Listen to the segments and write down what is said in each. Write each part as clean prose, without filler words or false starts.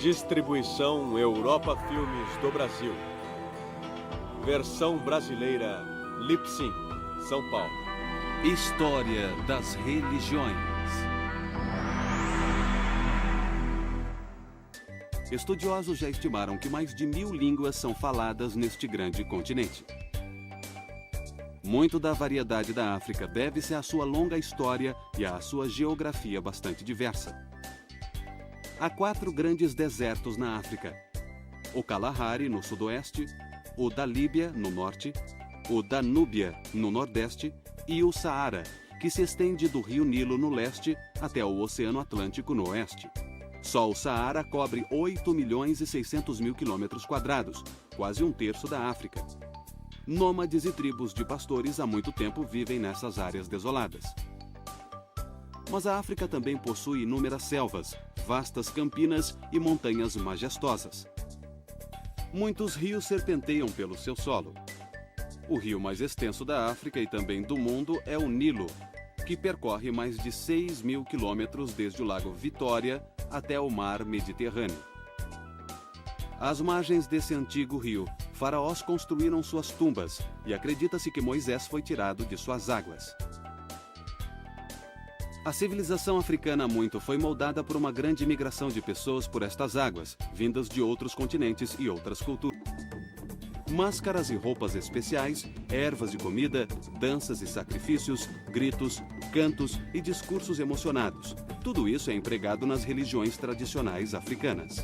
Distribuição Europa Filmes do Brasil. Versão brasileira Lipsyn, São Paulo. História das religiões. Estudiosos já estimaram que mais de 1000 línguas são faladas neste grande continente. Muito da variedade da África deve-se à sua longa história e à sua geografia bastante diversa. Há 4 grandes desertos na África: o Kalahari, no sudoeste, o da Líbia, no norte, o da Núbia, no nordeste, e o Saara, que se estende do rio Nilo, no leste, até o Oceano Atlântico, no oeste. Só o Saara cobre 8.600.000 km², quase um terço da África. Nômades e tribos de pastores há muito tempo vivem nessas áreas desoladas. Mas a África também possui inúmeras selvas, vastas campinas e montanhas majestosas. Muitos rios serpenteiam pelo seu solo. O rio mais extenso da África e também do mundo é o Nilo, que percorre mais de 6.000 quilômetros desde o Lago Vitória até o Mar Mediterrâneo. Às margens desse antigo rio, faraós construíram suas tumbas e acredita-se que Moisés foi tirado de suas águas. A civilização africana muito foi moldada por uma grande migração de pessoas por estas águas, vindas de outros continentes e outras culturas. Máscaras e roupas especiais, ervas e comida, danças e sacrifícios, gritos, cantos e discursos emocionados. Tudo isso é empregado nas religiões tradicionais africanas.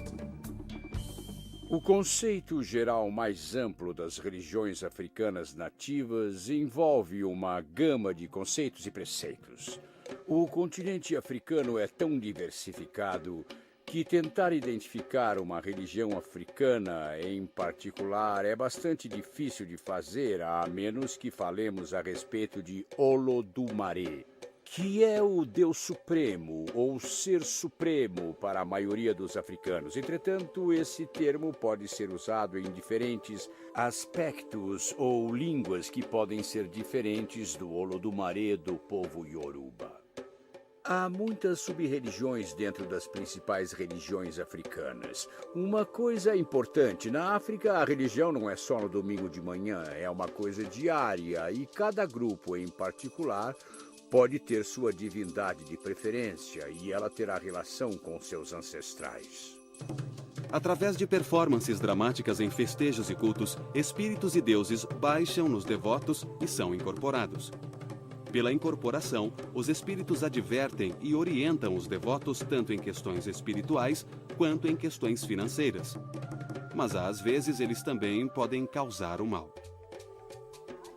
O conceito geral mais amplo das religiões africanas nativas envolve uma gama de conceitos e preceitos. O continente africano é tão diversificado que tentar identificar uma religião africana em particular é bastante difícil de fazer, a menos que falemos a respeito de Olodumare, que é o Deus Supremo ou Ser Supremo para a maioria dos africanos. Entretanto, esse termo pode ser usado em diferentes aspectos ou línguas que podem ser diferentes do Olodumare do povo Yoruba. Há muitas sub-religiões dentro das principais religiões africanas. Uma coisa importante, na África a religião não é só no domingo de manhã, é uma coisa diária e cada grupo em particular pode ter sua divindade de preferência e ela terá relação com seus ancestrais. Através de performances dramáticas em festejos e cultos, espíritos e deuses baixam nos devotos e são incorporados. Pela incorporação, os espíritos advertem e orientam os devotos tanto em questões espirituais quanto em questões financeiras. Mas às vezes eles também podem causar o mal.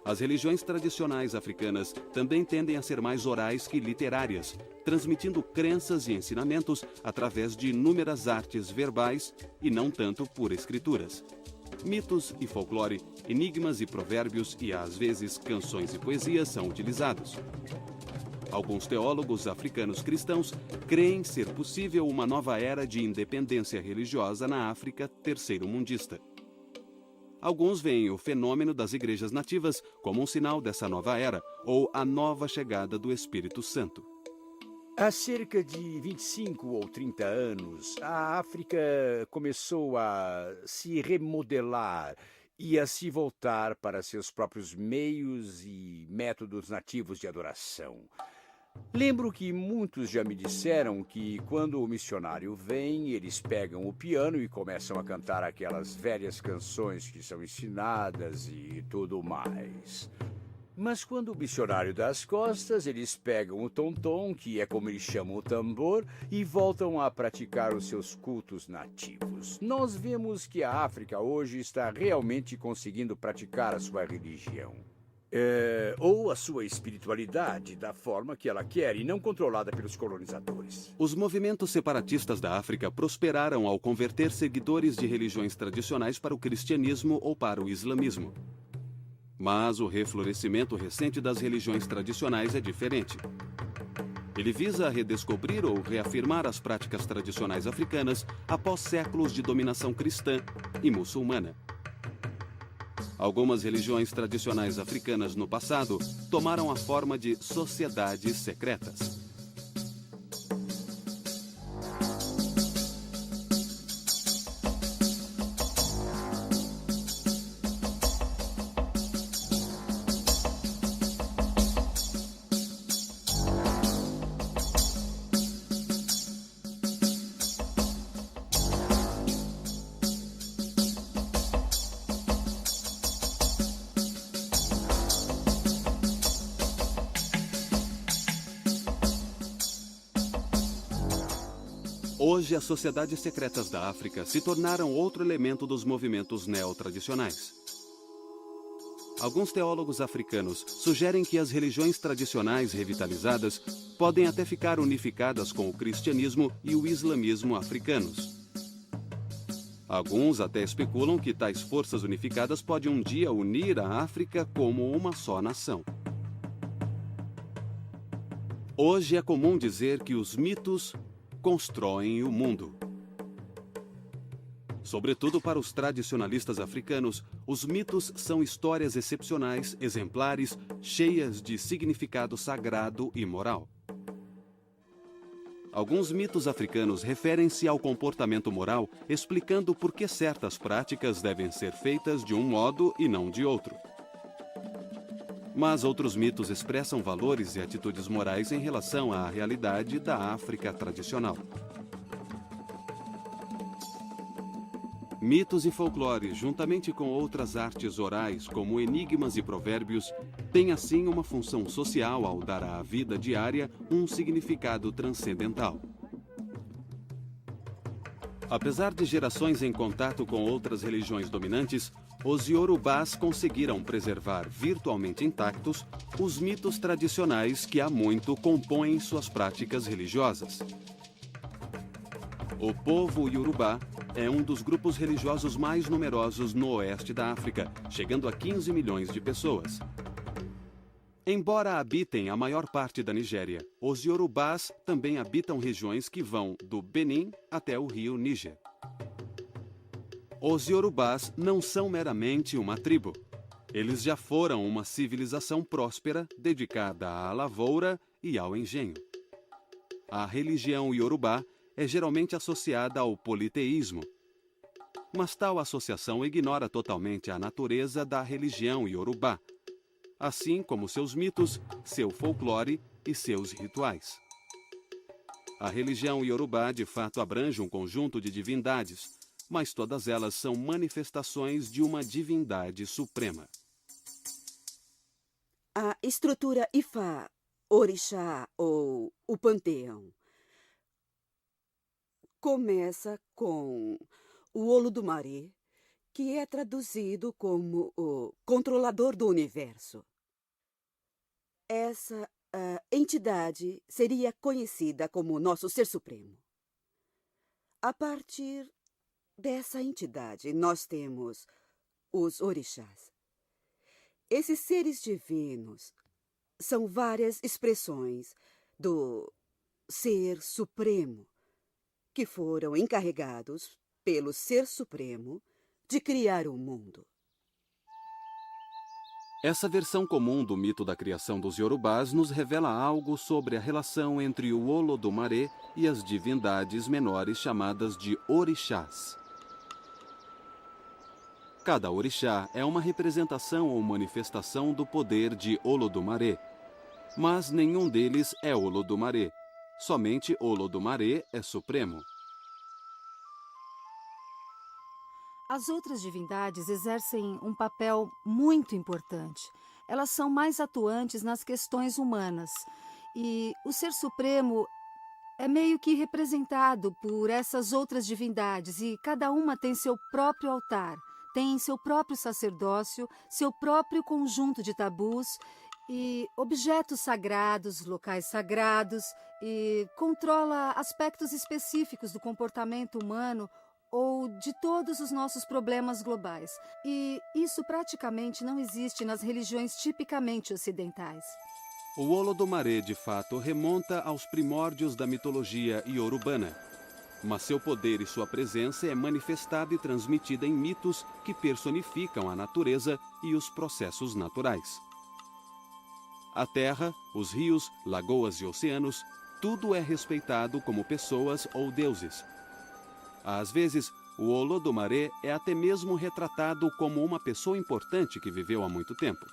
As religiões tradicionais africanas também tendem a ser mais orais que literárias, transmitindo crenças e ensinamentos através de inúmeras artes verbais e não tanto por escrituras. Mitos e folclore, enigmas e provérbios e, às vezes, canções e poesias são utilizados. Alguns teólogos africanos cristãos creem ser possível uma nova era de independência religiosa na África terceiro-mundista. Alguns veem o fenômeno das igrejas nativas como um sinal dessa nova era ou a nova chegada do Espírito Santo. Há cerca de 25 ou 30 anos, a África começou a se remodelar e a se voltar para seus próprios meios e métodos nativos de adoração. Lembro que muitos já me disseram que quando o missionário vem, eles pegam o piano e começam a cantar aquelas velhas canções que são ensinadas e tudo mais. Mas quando o missionário dá as costas, eles pegam o tom-tom, que é como eles chamam o tambor, e voltam a praticar os seus cultos nativos. Nós vemos que a África hoje está realmente conseguindo praticar a sua religião. Ou a sua espiritualidade da forma que ela quer e não controlada pelos colonizadores. Os movimentos separatistas da África prosperaram ao converter seguidores de religiões tradicionais para o cristianismo ou para o islamismo. Mas o reflorescimento recente das religiões tradicionais é diferente. Ele visa redescobrir ou reafirmar as práticas tradicionais africanas após séculos de dominação cristã e muçulmana. Algumas religiões tradicionais africanas no passado tomaram a forma de sociedades secretas. Hoje, as sociedades secretas da África se tornaram outro elemento dos movimentos neotradicionais. Alguns teólogos africanos sugerem que as religiões tradicionais revitalizadas podem até ficar unificadas com o cristianismo e o islamismo africanos. Alguns até especulam que tais forças unificadas podem um dia unir a África como uma só nação. Hoje é comum dizer que os mitos constroem o mundo. Sobretudo para os tradicionalistas africanos, os mitos são histórias excepcionais, exemplares, cheias de significado sagrado e moral. Alguns mitos africanos referem-se ao comportamento moral, explicando por que certas práticas devem ser feitas de um modo e não de outro. Mas outros mitos expressam valores e atitudes morais em relação à realidade da África tradicional. Mitos e folclore, juntamente com outras artes orais, como enigmas e provérbios, têm assim uma função social ao dar à vida diária um significado transcendental. Apesar de gerações em contato com outras religiões dominantes, os iorubás conseguiram preservar virtualmente intactos os mitos tradicionais que há muito compõem suas práticas religiosas. O povo iorubá é um dos grupos religiosos mais numerosos no oeste da África, chegando a 15 milhões de pessoas. Embora habitem a maior parte da Nigéria, os iorubás também habitam regiões que vão do Benin até o rio Níger. Os iorubás não são meramente uma tribo. Eles já foram uma civilização próspera, dedicada à lavoura e ao engenho. A religião iorubá é geralmente associada ao politeísmo. Mas tal associação ignora totalmente a natureza da religião iorubá, assim como seus mitos, seu folclore e seus rituais. A religião iorubá de fato abrange um conjunto de divindades, mas todas elas são manifestações de uma divindade suprema. A estrutura Ifá, Orixá ou o panteão começa com o Olodumare, que é traduzido como o controlador do universo. Essa entidade seria conhecida como nosso Ser Supremo. A partir dessa entidade, nós temos os orixás. Esses seres divinos são várias expressões do Ser Supremo, que foram encarregados pelo Ser Supremo de criar o mundo. Essa versão comum do mito da criação dos iorubás nos revela algo sobre a relação entre o Olodumare e as divindades menores chamadas de orixás. Cada orixá é uma representação ou manifestação do poder de Olodumare, mas nenhum deles é Olodumare. Somente Olodumare é supremo. As outras divindades exercem um papel muito importante. Elas são mais atuantes nas questões humanas. E o Ser Supremo é meio que representado por essas outras divindades. E cada uma tem seu próprio altar, tem seu próprio sacerdócio, seu próprio conjunto de tabus e objetos sagrados, locais sagrados, e controla aspectos específicos do comportamento humano ou de todos os nossos problemas globais. E isso praticamente não existe nas religiões tipicamente ocidentais. O Olodumare, de fato, remonta aos primórdios da mitologia iorubana, mas seu poder e sua presença é manifestada e transmitida em mitos que personificam a natureza e os processos naturais. A terra, os rios, lagoas e oceanos, tudo é respeitado como pessoas ou deuses. Às vezes, o Olodumare é até mesmo retratado como uma pessoa importante que viveu há muito tempo.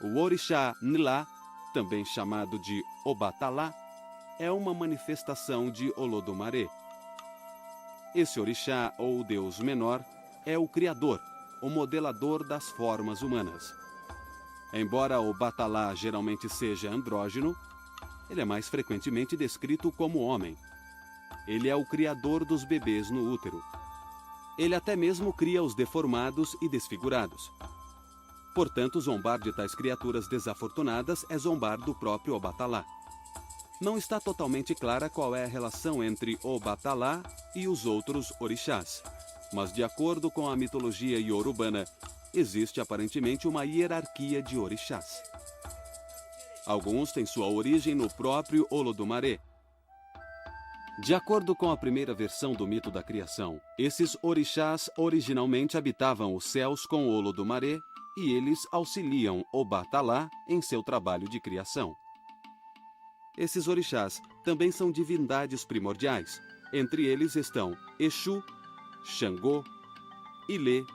O orixá Nlá, também chamado de Obatalá, é uma manifestação de Olodumare. Esse orixá, ou deus menor, é o criador, o modelador das formas humanas. Embora o Obatalá geralmente seja andrógeno, ele é mais frequentemente descrito como homem. ele é o criador dos bebês no útero. Ele até mesmo cria os deformados e desfigurados. Portanto, zombar de tais criaturas desafortunadas é zombar do próprio Obatalá. Não está totalmente clara qual é a relação entre Obatalá e os outros orixás, mas de acordo com a mitologia iorubana, existe aparentemente uma hierarquia de orixás. Alguns têm sua origem no próprio Olodumare. De acordo com a primeira versão do mito da criação, esses orixás originalmente habitavam os céus com Olodumare e eles auxiliam Obatalá em seu trabalho de criação. Esses orixás também são divindades primordiais. Entre eles estão Exu, Xangô, Ilê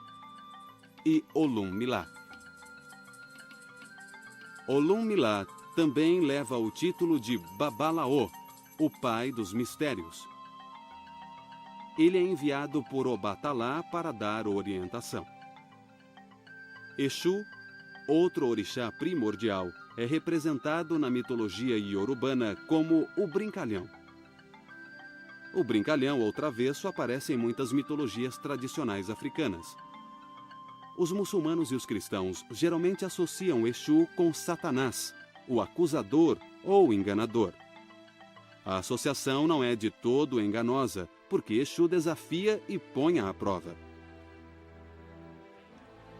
e Olum-Milá. Olum-Milá também leva o título de Babalaô, o pai dos mistérios. Ele é enviado por Obatalá para dar orientação. Exu, outro orixá primordial, é representado na mitologia iorubana como o brincalhão. O brincalhão ou travesso aparece em muitas mitologias tradicionais africanas. Os muçulmanos e os cristãos geralmente associam Exu com Satanás, o acusador ou enganador. A associação não é de todo enganosa, porque Exu desafia e põe à prova.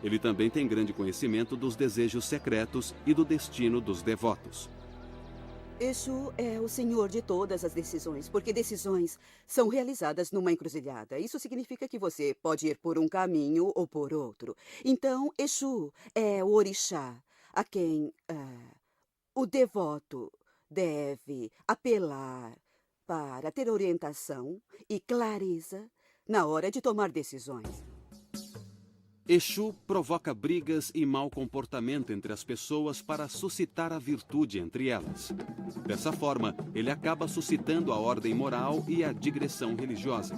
Ele também tem grande conhecimento dos desejos secretos e do destino dos devotos. Exu é o senhor de todas as decisões, porque decisões são realizadas numa encruzilhada. Isso significa que você pode ir por um caminho ou por outro. Então, Exu é o orixá a quem o devoto deve apelar para ter orientação e clareza na hora de tomar decisões. Exu provoca brigas e mau comportamento entre as pessoas para suscitar a virtude entre elas. Dessa forma, ele acaba suscitando a ordem moral e a digressão religiosa.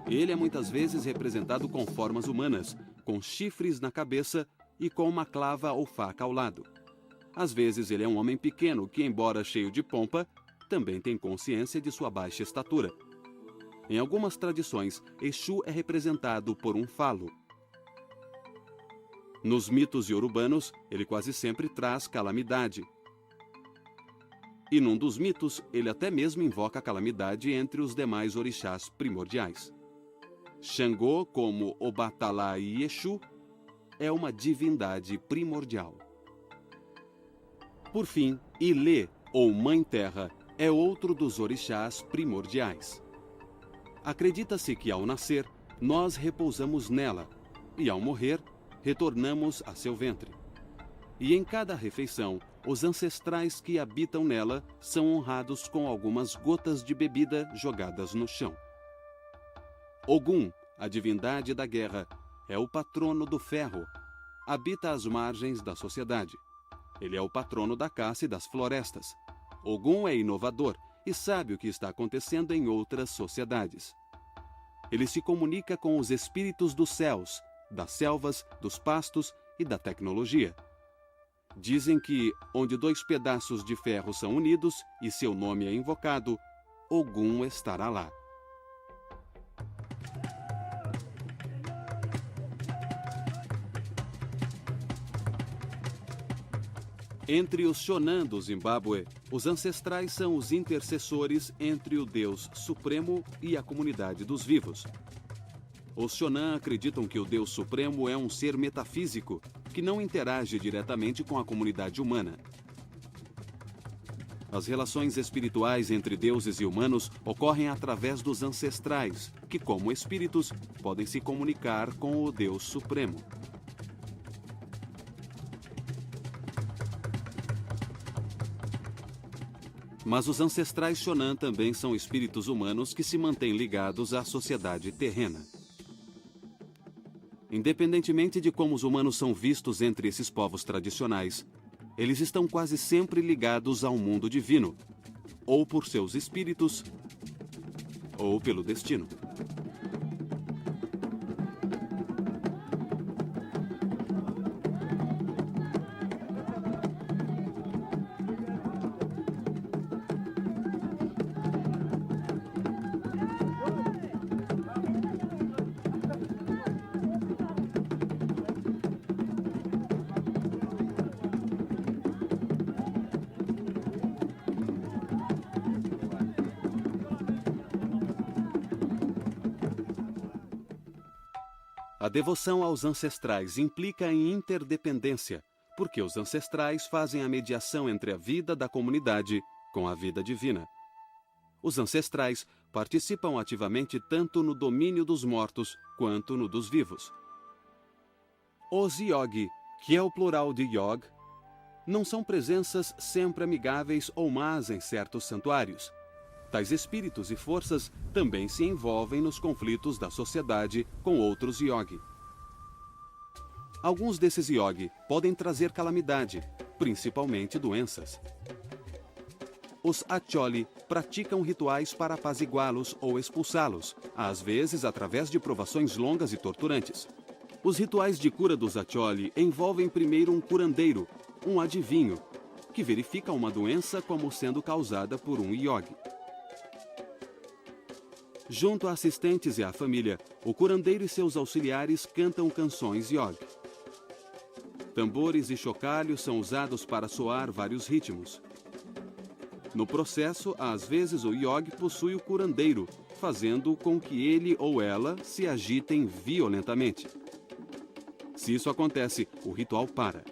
Ele é muitas vezes representado com formas humanas, com chifres na cabeça e com uma clava ou faca ao lado. Às vezes ele é um homem pequeno que, embora cheio de pompa, também tem consciência de sua baixa estatura. Em algumas tradições, Exu é representado por um falo. Nos mitos iorubanos, ele quase sempre traz calamidade. E num dos mitos, ele até mesmo invoca a calamidade entre os demais orixás primordiais. Xangô, como Obatalá e Exu, é uma divindade primordial. Por fim, Ilê, ou Mãe Terra, é outro dos orixás primordiais. Acredita-se que, ao nascer, nós repousamos nela, e ao morrer, retornamos a seu ventre. E em cada refeição, os ancestrais que habitam nela são honrados com algumas gotas de bebida jogadas no chão. Ogum, a divindade da guerra, é o patrono do ferro. Habita às margens da sociedade. Ele é o patrono da caça e das florestas. Ogum é inovador e sabe o que está acontecendo em outras sociedades. Ele se comunica com os espíritos dos céus, das selvas, dos pastos e da tecnologia. Dizem que, onde dois pedaços de ferro são unidos e seu nome é invocado, Ogum estará lá. Entre os Shonan do Zimbábue, os ancestrais são os intercessores entre o Deus Supremo e a comunidade dos vivos. Os Shonan acreditam que o Deus Supremo é um ser metafísico que não interage diretamente com a comunidade humana. As relações espirituais entre deuses e humanos ocorrem através dos ancestrais, que, como espíritos, podem se comunicar com o Deus Supremo. Mas os ancestrais Shonan também são espíritos humanos que se mantêm ligados à sociedade terrena. Independentemente de como os humanos são vistos entre esses povos tradicionais, eles estão quase sempre ligados ao mundo divino, ou por seus espíritos, ou pelo destino. devoção aos ancestrais implica em interdependência, porque os ancestrais fazem a mediação entre a vida da comunidade com a vida divina. Os ancestrais participam ativamente tanto no domínio dos mortos quanto no dos vivos. Os Yogi, que é o plural de Yog, não são presenças sempre amigáveis ou más em certos santuários. Tais espíritos e forças também se envolvem nos conflitos da sociedade com outros Yogi. Alguns desses Yogi podem trazer calamidade, principalmente doenças. Os Acholi praticam rituais para apaziguá-los ou expulsá-los, às vezes através de provações longas e torturantes. Os rituais de cura dos Acholi envolvem primeiro um curandeiro, um adivinho, que verifica uma doença como sendo causada por um Yogi. Junto a assistentes e à família, o curandeiro e seus auxiliares cantam canções Yogi. Tambores e chocalhos são usados para soar vários ritmos. No processo, às vezes o Yogi possui o curandeiro, fazendo com que ele ou ela se agitem violentamente. Se isso acontece, o ritual para.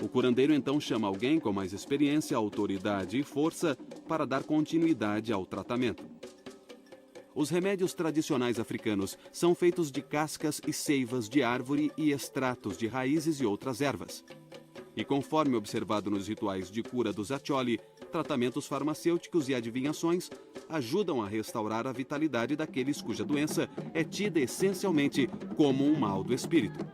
O curandeiro então chama alguém com mais experiência, autoridade e força para dar continuidade ao tratamento. Os remédios tradicionais africanos são feitos de cascas e seivas de árvore e extratos de raízes e outras ervas. E conforme observado nos rituais de cura dos Acholi, tratamentos farmacêuticos e adivinhações ajudam a restaurar a vitalidade daqueles cuja doença é tida essencialmente como um mal do espírito.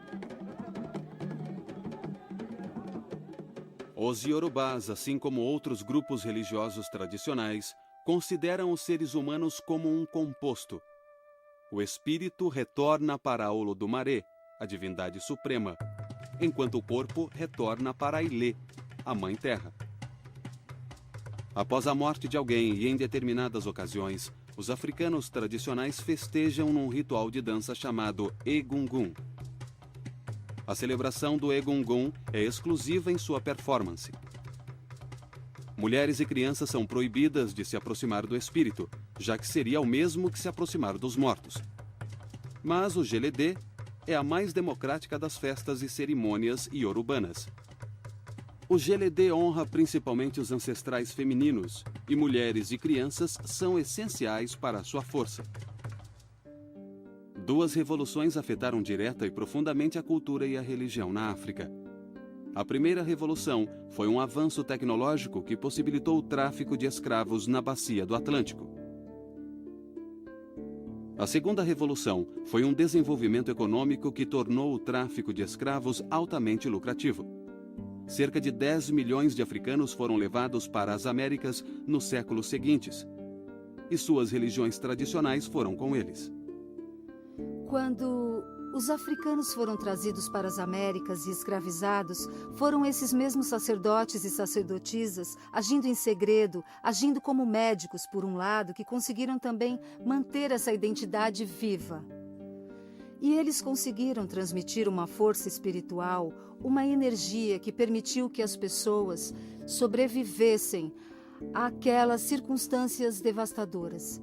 Os Yorubás, assim como outros grupos religiosos tradicionais, consideram os seres humanos como um composto. O espírito retorna para Olodumare, a divindade suprema, enquanto o corpo retorna para Ilê, a Mãe Terra. Após a morte de alguém e em determinadas ocasiões, os africanos tradicionais festejam num ritual de dança chamado Egungun. A celebração do Egungun é exclusiva em sua performance. Mulheres e crianças são proibidas de se aproximar do espírito, já que seria o mesmo que se aproximar dos mortos. Mas o Geledê é a mais democrática das festas e cerimônias iorubanas. O Geledê honra principalmente os ancestrais femininos, e mulheres e crianças são essenciais para a sua força. Duas revoluções afetaram direta e profundamente a cultura e a religião na África. A primeira revolução foi um avanço tecnológico que possibilitou o tráfico de escravos na bacia do Atlântico. A segunda revolução foi um desenvolvimento econômico que tornou o tráfico de escravos altamente lucrativo. Cerca de 10 milhões de africanos foram levados para as Américas nos séculos seguintes, e suas religiões tradicionais foram com eles. Quando os africanos foram trazidos para as Américas e escravizados, foram esses mesmos sacerdotes e sacerdotisas, agindo em segredo, agindo como médicos, por um lado, que conseguiram também manter essa identidade viva. E eles conseguiram transmitir uma força espiritual, uma energia que permitiu que as pessoas sobrevivessem àquelas circunstâncias devastadoras.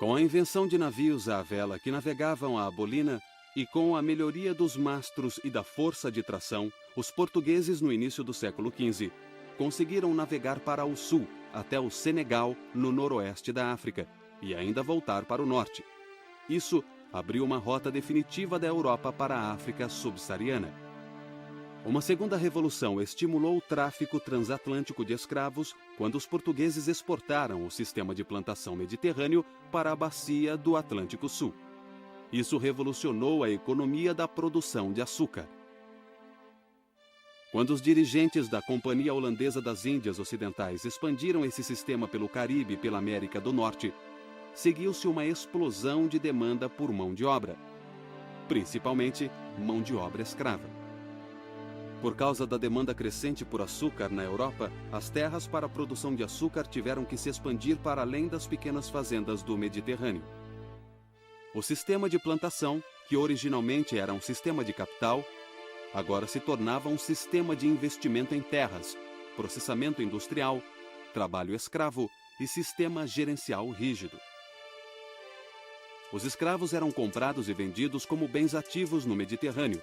Com a invenção de navios à vela que navegavam a Abolina e com a melhoria dos mastros e da força de tração, os portugueses no início do século XV conseguiram navegar para o sul, até o Senegal, no noroeste da África, e ainda voltar para o norte. Isso abriu uma rota definitiva da Europa para a África subsaariana. Uma segunda revolução estimulou o tráfico transatlântico de escravos quando os portugueses exportaram o sistema de plantação mediterrâneo para a bacia do Atlântico Sul. Isso revolucionou a economia da produção de açúcar. Quando os dirigentes da Companhia Holandesa das Índias Ocidentais expandiram esse sistema pelo Caribe e pela América do Norte, seguiu-se uma explosão de demanda por mão de obra, principalmente mão de obra escrava. Por causa da demanda crescente por açúcar na Europa, as terras para a produção de açúcar tiveram que se expandir para além das pequenas fazendas do Mediterrâneo. O sistema de plantação, que originalmente era um sistema de capital, agora se tornava um sistema de investimento em terras, processamento industrial, trabalho escravo e sistema gerencial rígido. os escravos eram comprados e vendidos como bens ativos no Mediterrâneo,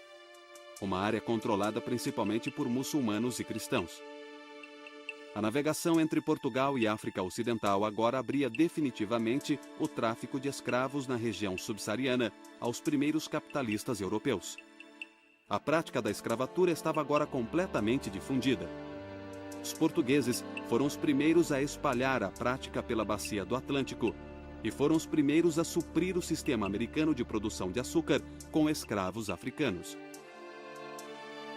uma área controlada principalmente por muçulmanos e cristãos. A navegação entre Portugal e África Ocidental agora abria definitivamente o tráfico de escravos na região subsaariana aos primeiros capitalistas europeus. A prática da escravatura estava agora completamente difundida. Os portugueses foram os primeiros a espalhar a prática pela bacia do Atlântico e foram os primeiros a suprir o sistema americano de produção de açúcar com escravos africanos.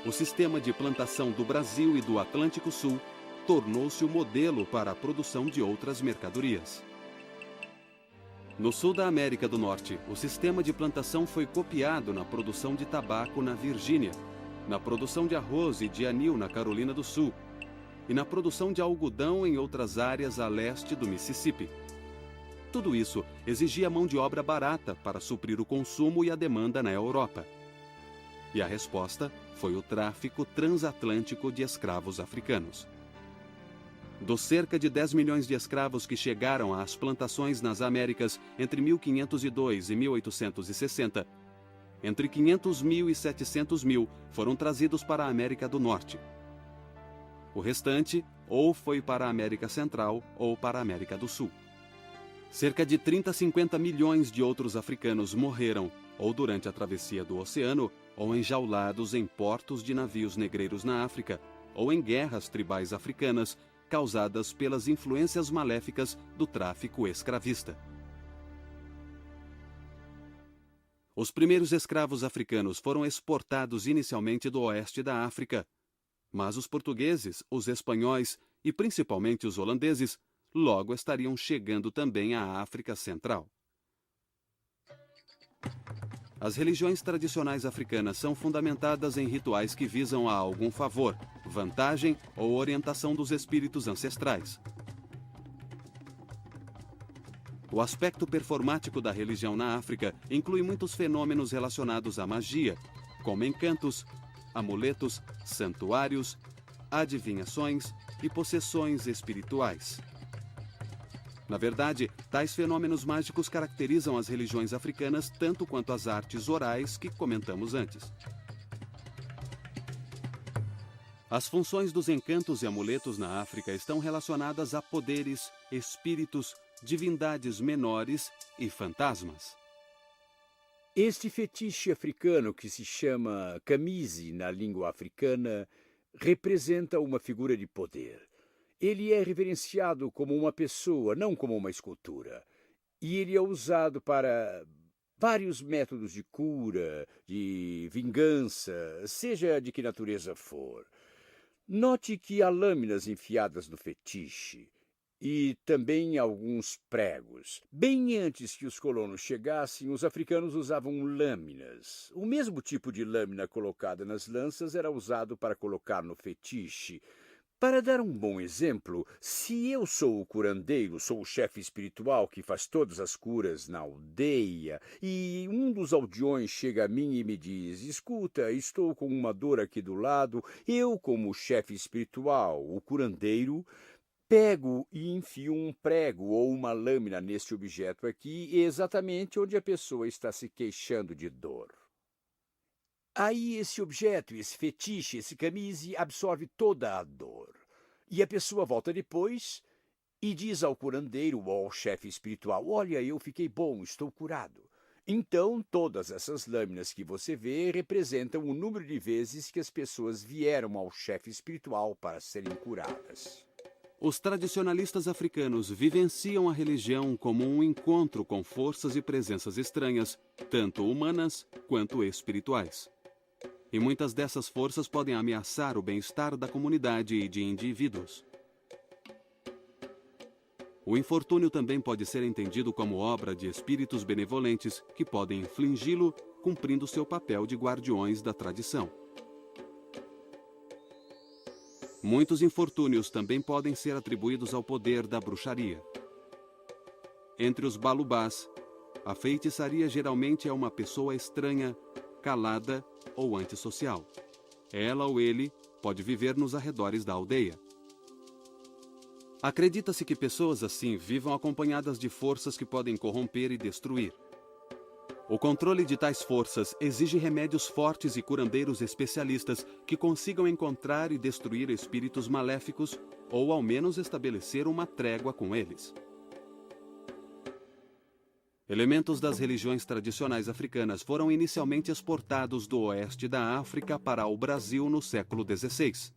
O sistema de plantação do Brasil e do Atlântico Sul tornou-se o modelo para a produção de outras mercadorias. No sul da América do Norte, o sistema de plantação foi copiado na produção de tabaco na Virgínia, na produção de arroz e de anil na Carolina do Sul e na produção de algodão em outras áreas a leste do Mississippi. Tudo isso exigia mão de obra barata para suprir o consumo e a demanda na Europa. E a resposta foi o tráfico transatlântico de escravos africanos. Dos cerca de 10 milhões de escravos que chegaram às plantações nas Américas entre 1502 e 1860, entre 500 mil e 700 mil foram trazidos para a América do Norte. O restante ou foi para a América Central ou para a América do Sul. Cerca de 30 a 50 milhões de outros africanos morreram ou durante a travessia do oceano ou enjaulados em portos de navios negreiros na África ou em guerras tribais africanas causadas pelas influências maléficas do tráfico escravista. Os primeiros escravos africanos foram exportados inicialmente do oeste da África, mas os portugueses, os espanhóis e principalmente os holandeses logo estariam chegando também à África Central. As religiões tradicionais africanas são fundamentadas em rituais que visam a algum favor, vantagem ou orientação dos espíritos ancestrais. O aspecto performático da religião na África inclui muitos fenômenos relacionados à magia, como encantos, amuletos, santuários, adivinhações e possessões espirituais. Na verdade, tais fenômenos mágicos caracterizam as religiões africanas tanto quanto as artes orais que comentamos antes. As funções dos encantos e amuletos na África estão relacionadas a poderes, espíritos, divindades menores e fantasmas. Este fetiche africano, que se chama camise na língua africana, representa uma figura de poder. Ele é reverenciado como uma pessoa, não como uma escultura. E ele é usado para vários métodos de cura, de vingança, seja de que natureza for. Note que há lâminas enfiadas no fetiche e também alguns pregos. Bem antes que os colonos chegassem, os africanos usavam lâminas. O mesmo tipo de lâmina colocada nas lanças era usado para colocar no fetiche. Para dar um bom exemplo, se eu sou o curandeiro, sou o chefe espiritual que faz todas as curas na aldeia, e um dos aldeões chega a mim e me diz: escuta, estou com uma dor aqui do lado, eu, como chefe espiritual, o curandeiro, pego e enfio um prego ou uma lâmina neste objeto aqui, exatamente onde a pessoa está se queixando de dor. Aí esse objeto, esse fetiche, esse camise absorve toda a dor. E a pessoa volta depois e diz ao curandeiro ou ao chefe espiritual: olha, eu fiquei bom, estou curado. Então, todas essas lâminas que você vê representam o número de vezes que as pessoas vieram ao chefe espiritual para serem curadas. Os tradicionalistas africanos vivenciam a religião como um encontro com forças e presenças estranhas, tanto humanas quanto espirituais. E muitas dessas forças podem ameaçar o bem-estar da comunidade e de indivíduos. O infortúnio também pode ser entendido como obra de espíritos benevolentes que podem infligi-lo, cumprindo seu papel de guardiões da tradição. Muitos infortúnios também podem ser atribuídos ao poder da bruxaria. Entre os balubás, a feitiçaria geralmente é uma pessoa estranha, calada ou antissocial. Ela ou ele pode viver nos arredores da aldeia. Acredita-se que pessoas assim vivam acompanhadas de forças que podem corromper e destruir. O controle de tais forças exige remédios fortes e curandeiros especialistas que consigam encontrar e destruir espíritos maléficos ou ao menos estabelecer uma trégua com eles. Elementos das religiões tradicionais africanas foram inicialmente exportados do oeste da África para o Brasil no século XVI.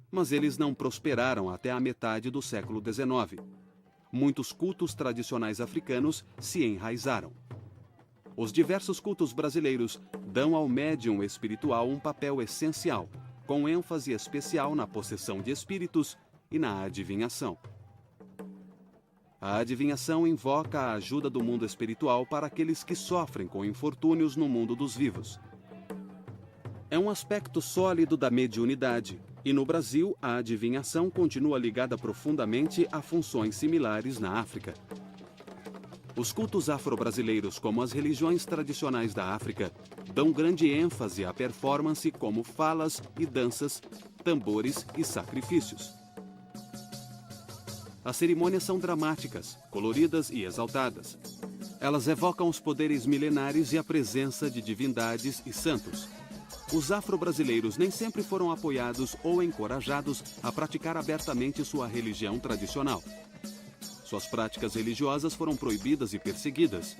Mas eles não prosperaram até a metade do século XIX. Muitos cultos tradicionais africanos se enraizaram. Os diversos cultos brasileiros dão ao médium espiritual um papel essencial, com ênfase especial na possessão de espíritos e na adivinhação. A adivinhação invoca a ajuda do mundo espiritual para aqueles que sofrem com infortúnios no mundo dos vivos. É um aspecto sólido da mediunidade, e no Brasil a adivinhação continua ligada profundamente a funções similares na África. Os cultos afro-brasileiros, como as religiões tradicionais da África, dão grande ênfase à performance como falas e danças, tambores e sacrifícios. As cerimônias são dramáticas, coloridas e exaltadas. Elas evocam os poderes milenares e a presença de divindades e santos. Os afro-brasileiros nem sempre foram apoiados ou encorajados a praticar abertamente sua religião tradicional. Suas práticas religiosas foram proibidas e perseguidas.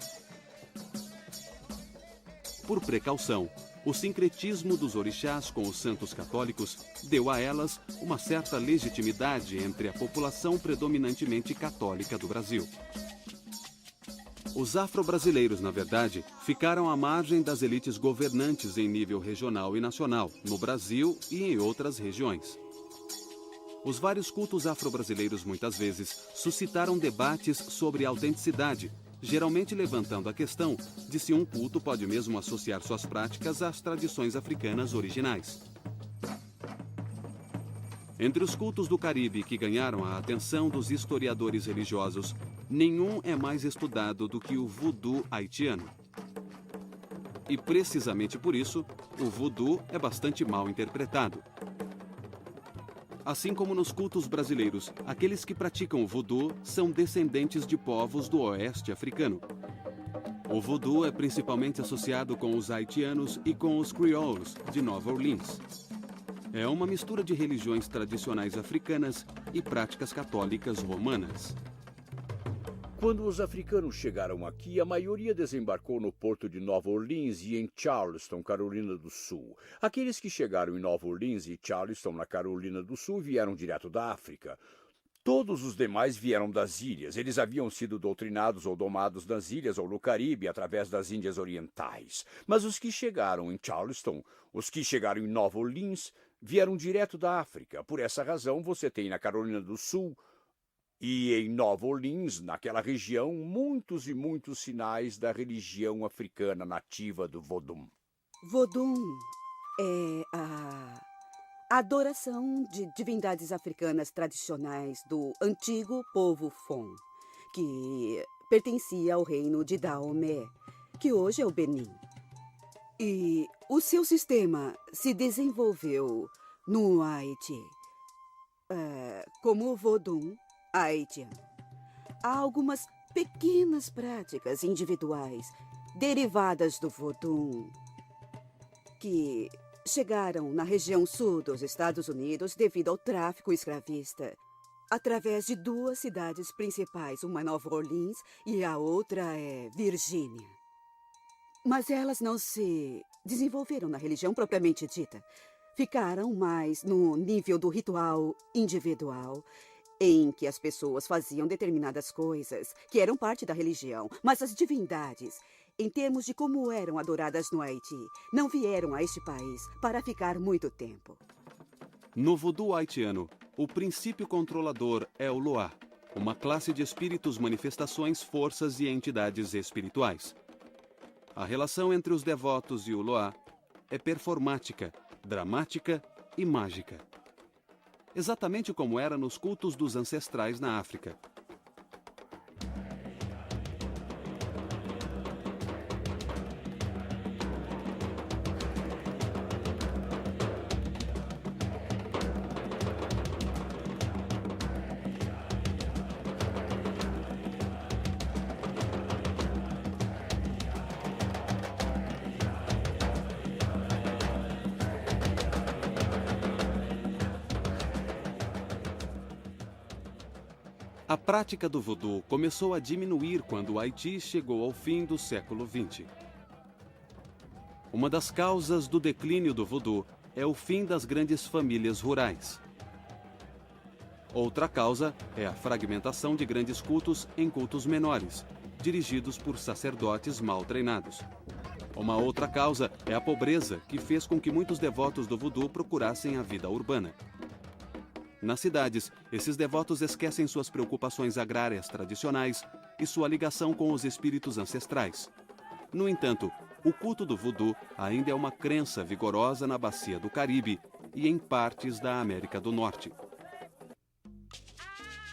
Por precaução, o sincretismo dos orixás com os santos católicos deu a elas uma certa legitimidade entre a população predominantemente católica do Brasil. Os afro-brasileiros, na verdade, ficaram à margem das elites governantes em nível regional e nacional, no Brasil e em outras regiões. Os vários cultos afro-brasileiros muitas vezes suscitaram debates sobre autenticidade, geralmente levantando a questão de se um culto pode mesmo associar suas práticas às tradições africanas originais. Entre os cultos do Caribe que ganharam a atenção dos historiadores religiosos, nenhum é mais estudado do que o voodoo haitiano. E precisamente por isso, o voodoo é bastante mal interpretado. Assim como nos cultos brasileiros, aqueles que praticam o voodoo são descendentes de povos do oeste africano. O voodoo é principalmente associado com os haitianos e com os crioulos de Nova Orleans. É uma mistura de religiões tradicionais africanas e práticas católicas romanas. Quando os africanos chegaram aqui, a maioria desembarcou no porto de Nova Orleans e em Charleston, Carolina do Sul. Aqueles que chegaram em Nova Orleans e Charleston, na Carolina do Sul, vieram direto da África. Todos os demais vieram das ilhas. Eles haviam sido doutrinados ou domados nas ilhas ou no Caribe através das Índias Orientais. Mas os que chegaram em Charleston, os que chegaram em Nova Orleans, vieram direto da África. Por essa razão, você tem na Carolina do Sul e em Nova Orleans, naquela região, muitos e muitos sinais da religião africana nativa do Vodum. Vodum é a adoração de divindades africanas tradicionais do antigo povo Fon, que pertencia ao reino de Daomé, que hoje é o Benin. E o seu sistema se desenvolveu no Haiti como o Vodum haitiano. Há algumas pequenas práticas individuais derivadas do Vodum que chegaram na região sul dos Estados Unidos devido ao tráfico escravista, através de duas cidades principais, uma é Nova Orleans e a outra é Virgínia. Mas elas não se desenvolveram na religião propriamente dita. Ficaram mais no nível do ritual individual, em que as pessoas faziam determinadas coisas que eram parte da religião, mas as divindades, em termos de como eram adoradas no Haiti, não vieram a este país para ficar muito tempo. No voodoo haitiano, o princípio controlador é o Loa, uma classe de espíritos, manifestações, forças e entidades espirituais. A relação entre os devotos e o Loa é performática, dramática e mágica. Exatamente como era nos cultos dos ancestrais na África. A prática do voodoo começou a diminuir quando o Haiti chegou ao fim do século XX. Uma das causas do declínio do voodoo é o fim das grandes famílias rurais. Outra causa é a fragmentação de grandes cultos em cultos menores, dirigidos por sacerdotes mal treinados. Uma outra causa é a pobreza, que fez com que muitos devotos do voodoo procurassem a vida urbana. Nas cidades, esses devotos esquecem suas preocupações agrárias tradicionais e sua ligação com os espíritos ancestrais. No entanto, o culto do voodoo ainda é uma crença vigorosa na bacia do Caribe e em partes da América do Norte.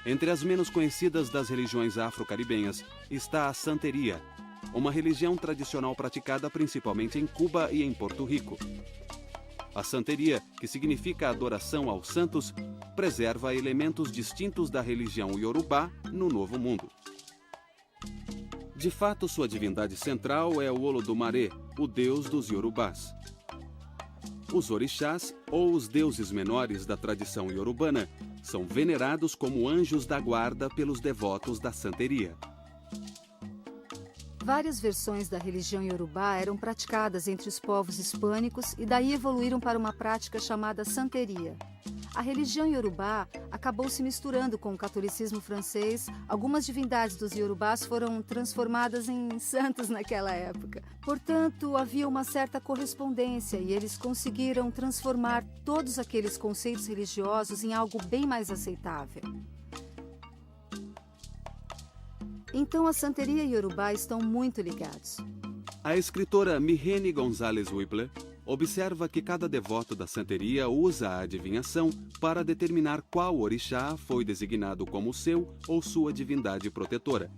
Entre as menos conhecidas das religiões afro-caribenhas está a santeria, uma religião tradicional praticada principalmente em Cuba e em Porto Rico. A santeria, que significa adoração aos santos, preserva elementos distintos da religião iorubá no Novo Mundo. De fato, sua divindade central é o Olodumare, o deus dos iorubás. Os orixás, ou os deuses menores da tradição iorubana, são venerados como anjos da guarda pelos devotos da santeria. Várias versões da religião iorubá eram praticadas entre os povos hispânicos e daí evoluíram para uma prática chamada santeria. A religião iorubá acabou se misturando com o catolicismo francês. Algumas divindades dos iorubás foram transformadas em santos naquela época. Portanto, havia uma certa correspondência e eles conseguiram transformar todos aqueles conceitos religiosos em algo bem mais aceitável. Então, a santeria e iorubá estão muito ligados. A escritora Mihene Gonzalez Whipler observa que cada devoto da santeria usa a adivinhação para determinar qual orixá foi designado como seu ou sua divindade protetora.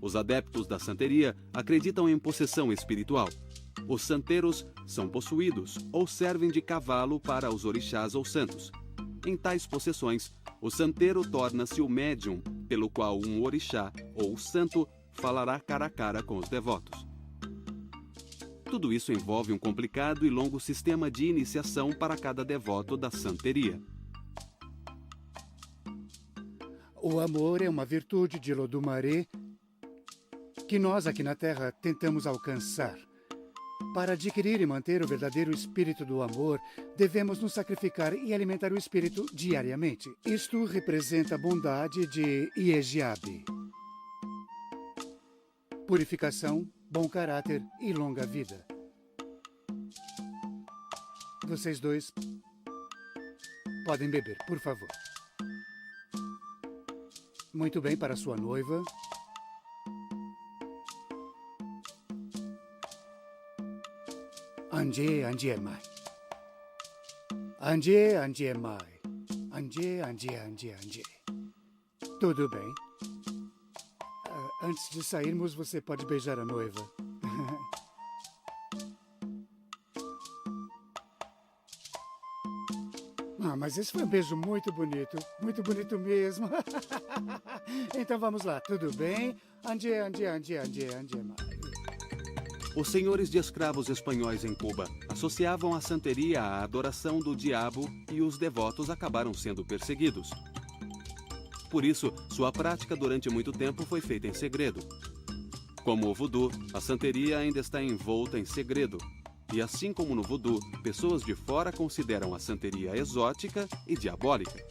Os adeptos da santeria acreditam em possessão espiritual. Os santeiros são possuídos ou servem de cavalo para os orixás ou santos. Em tais possessões, o santeiro torna-se o médium pelo qual um orixá ou santo falará cara a cara com os devotos. Tudo isso envolve um complicado e longo sistema de iniciação para cada devoto da santeria. O amor é uma virtude de Olodumare que nós aqui na Terra tentamos alcançar. Para adquirir e manter o verdadeiro espírito do amor, devemos nos sacrificar e alimentar o espírito diariamente. Isto representa a bondade de Iejiabe. Purificação, bom caráter e longa vida. Vocês dois podem beber, por favor. Muito bem, para sua noiva. Anje, anje mai. Anje, anje mai. Anje, anje, anje, anje. Tudo bem. Antes de sairmos, você pode beijar a noiva. Mas esse foi um beijo muito bonito mesmo. Então vamos lá, tudo bem? Anje, anje, anje, anje, anje mai. Os senhores de escravos espanhóis em Cuba associavam a santeria à adoração do diabo e os devotos acabaram sendo perseguidos. Por isso, sua prática durante muito tempo foi feita em segredo. Como o voodoo, a santeria ainda está envolta em segredo. E assim como no voodoo, pessoas de fora consideram a santeria exótica e diabólica.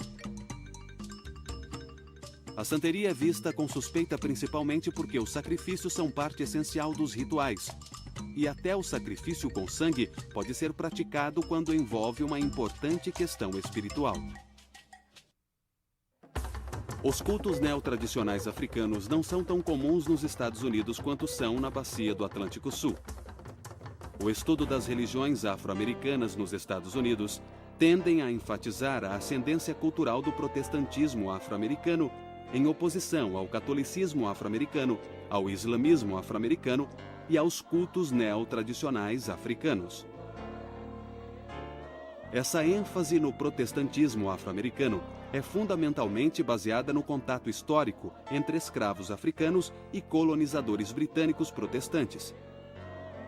A santeria é vista com suspeita principalmente porque os sacrifícios são parte essencial dos rituais. E até o sacrifício com sangue pode ser praticado quando envolve uma importante questão espiritual. Os cultos neotradicionais africanos não são tão comuns nos Estados Unidos quanto são na bacia do Atlântico Sul. O estudo das religiões afro-americanas nos Estados Unidos tendem a enfatizar a ascendência cultural do protestantismo afro-americano em oposição ao catolicismo afro-americano, ao islamismo afro-americano e aos cultos neotradicionais africanos. Essa ênfase no protestantismo afro-americano é fundamentalmente baseada no contato histórico entre escravos africanos e colonizadores britânicos protestantes.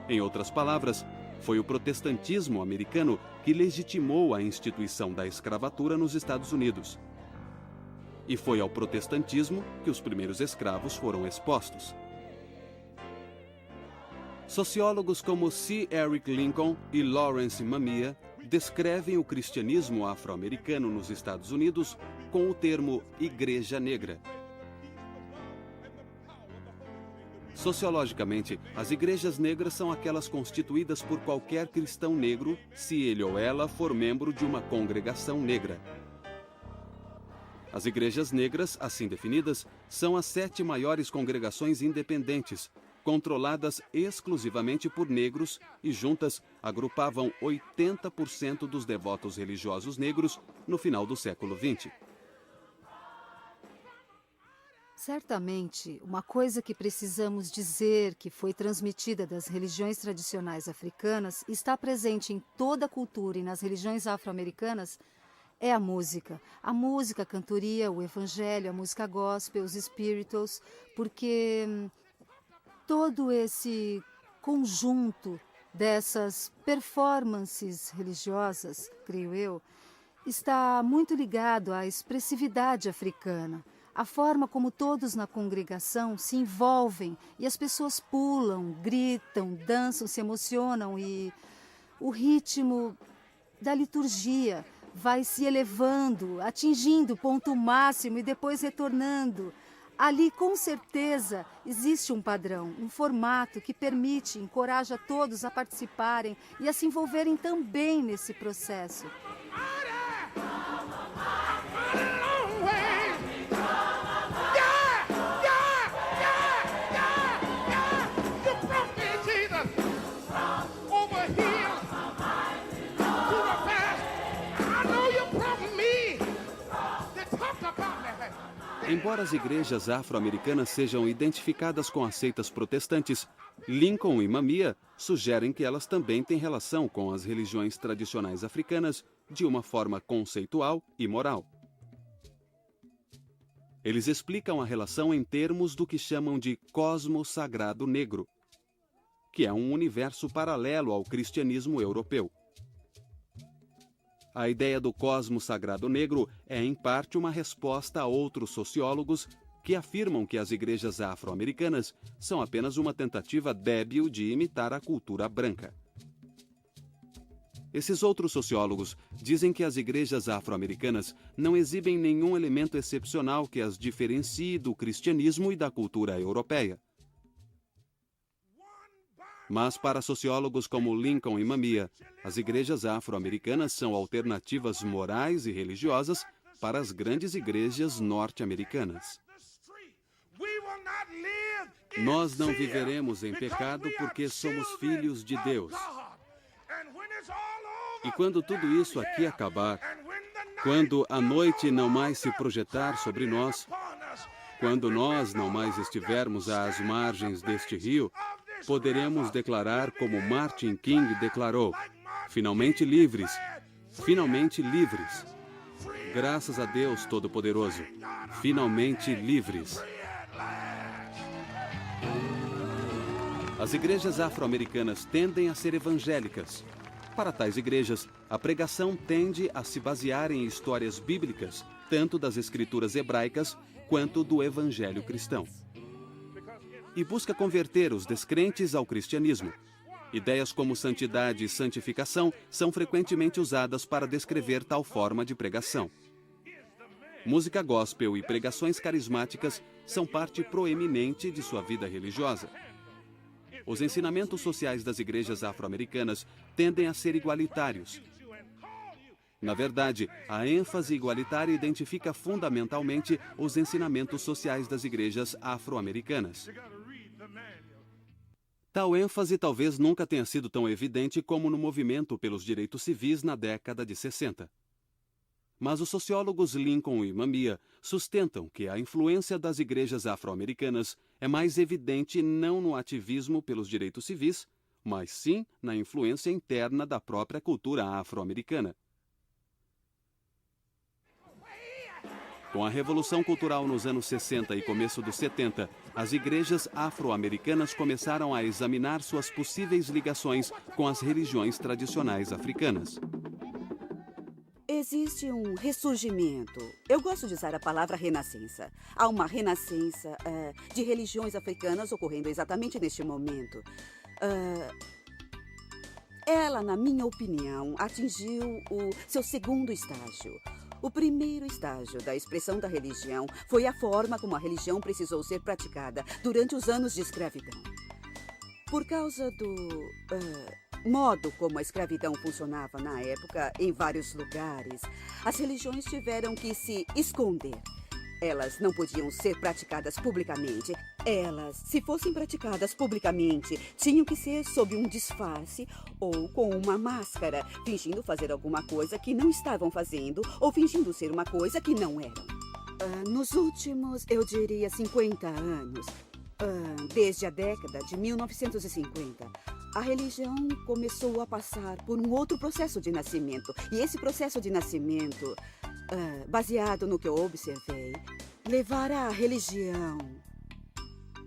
Em outras palavras, foi o protestantismo americano que legitimou a instituição da escravatura nos Estados Unidos. e foi ao protestantismo que os primeiros escravos foram expostos. Sociólogos como C. Eric Lincoln e Lawrence Mamiya descrevem o cristianismo afro-americano nos Estados Unidos com o termo Igreja Negra. Sociologicamente, as igrejas negras são aquelas constituídas por qualquer cristão negro, se ele ou ela for membro de uma congregação negra. As igrejas negras, assim definidas, são as 7 maiores congregações independentes, controladas exclusivamente por negros e juntas agrupavam 80% dos devotos religiosos negros no final do século XX. Certamente, uma coisa que precisamos dizer que foi transmitida das religiões tradicionais africanas, está presente em toda a cultura e nas religiões afro-americanas, é a música. A música, a cantoria, o evangelho, a música gospel, os spirituals, porque todo esse conjunto dessas performances religiosas, creio eu, está muito ligado à expressividade africana. A forma como todos na congregação se envolvem e as pessoas pulam, gritam, dançam, se emocionam e o ritmo da liturgia vai se elevando, atingindo o ponto máximo e depois retornando. Ali, com certeza, existe um padrão, um formato que permite, encoraja todos a participarem e a se envolverem também nesse processo. Embora as igrejas afro-americanas sejam identificadas com as seitas protestantes, Lincoln e Mamiya sugerem que elas também têm relação com as religiões tradicionais africanas de uma forma conceitual e moral. Eles explicam a relação em termos do que chamam de cosmos sagrado negro, que é um universo paralelo ao cristianismo europeu. A ideia do cosmos sagrado negro é, em parte, uma resposta a outros sociólogos que afirmam que as igrejas afro-americanas são apenas uma tentativa débil de imitar a cultura branca. Esses outros sociólogos dizem que as igrejas afro-americanas não exibem nenhum elemento excepcional que as diferencie do cristianismo e da cultura europeia. Mas para sociólogos como Lincoln e Mamiya, as igrejas afro-americanas são alternativas morais e religiosas para as grandes igrejas norte-americanas. Nós não viveremos em pecado porque somos filhos de Deus. E quando tudo isso aqui acabar, quando a noite não mais se projetar sobre nós, quando nós não mais estivermos às margens deste rio, poderemos declarar como Martin King declarou: finalmente livres, finalmente livres. Graças a Deus Todo-Poderoso, finalmente livres. As igrejas afro-americanas tendem a ser evangélicas. Para tais igrejas, a pregação tende a se basear em histórias bíblicas, tanto das escrituras hebraicas quanto do evangelho cristão. E busca converter os descrentes ao cristianismo. Ideias como santidade e santificação são frequentemente usadas para descrever tal forma de pregação. Música gospel e pregações carismáticas são parte proeminente de sua vida religiosa. Os ensinamentos sociais das igrejas afro-americanas tendem a ser igualitários. Na verdade, a ênfase igualitária identifica fundamentalmente os ensinamentos sociais das igrejas afro-americanas. Tal ênfase talvez nunca tenha sido tão evidente como no movimento pelos direitos civis na década de 60. Mas os sociólogos Lincoln e Mamiya sustentam que a influência das igrejas afro-americanas é mais evidente não no ativismo pelos direitos civis, mas sim na influência interna da própria cultura afro-americana. Com a Revolução Cultural nos anos 60 e começo dos 70, as igrejas afro-americanas começaram a examinar suas possíveis ligações com as religiões tradicionais africanas. existe um ressurgimento. Eu gosto de usar a palavra renascença. Há uma renascença de religiões africanas ocorrendo exatamente neste momento. Ela, na minha opinião, atingiu o seu segundo estágio. O primeiro estágio da expressão da religião foi a forma como a religião precisou ser praticada durante os anos de escravidão. Por causa do modo como a escravidão funcionava na época, em vários lugares, as religiões tiveram que se esconder. Elas não podiam ser praticadas publicamente. Elas, se fossem praticadas publicamente, tinham que ser sob um disfarce ou com uma máscara, fingindo fazer alguma coisa que não estavam fazendo ou fingindo ser uma coisa que não eram. Nos últimos, eu diria, 50 anos, desde a década de 1950, a religião começou a passar por um outro processo de nascimento. E esse processo de nascimento, baseado no que eu observei, levará a religião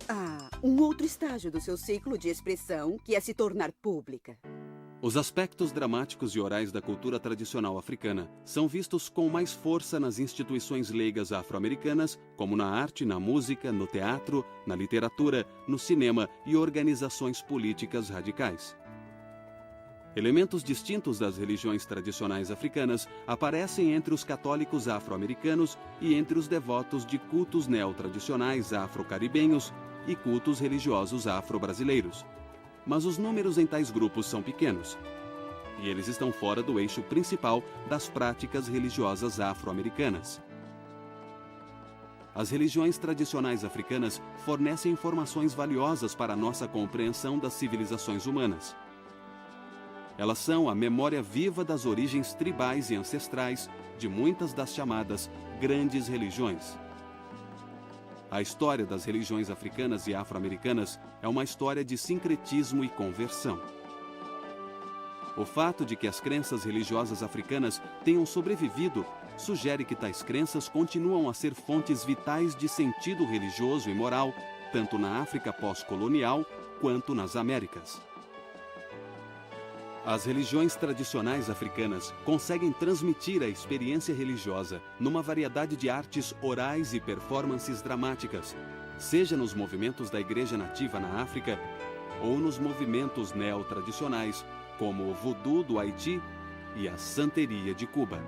a um outro estágio do seu ciclo de expressão, que é se tornar pública. Os aspectos dramáticos e orais da cultura tradicional africana são vistos com mais força nas instituições leigas afro-americanas, como na arte, na música, no teatro, na literatura, no cinema e organizações políticas radicais. Elementos distintos das religiões tradicionais africanas aparecem entre os católicos afro-americanos e entre os devotos de cultos neotradicionais afro-caribenhos e cultos religiosos afro-brasileiros. Mas os números em tais grupos são pequenos, e eles estão fora do eixo principal das práticas religiosas afro-americanas. As religiões tradicionais africanas fornecem informações valiosas para a nossa compreensão das civilizações humanas. Elas são a memória viva das origens tribais e ancestrais de muitas das chamadas grandes religiões. A história das religiões africanas e afro-americanas é uma história de sincretismo e conversão. O fato de que as crenças religiosas africanas tenham sobrevivido sugere que tais crenças continuam a ser fontes vitais de sentido religioso e moral, tanto na África pós-colonial quanto nas Américas. As religiões tradicionais africanas conseguem transmitir a experiência religiosa numa variedade de artes orais e performances dramáticas, seja nos movimentos da Igreja Nativa na África ou nos movimentos neotradicionais, como o Voodoo do Haiti e a Santeria de Cuba.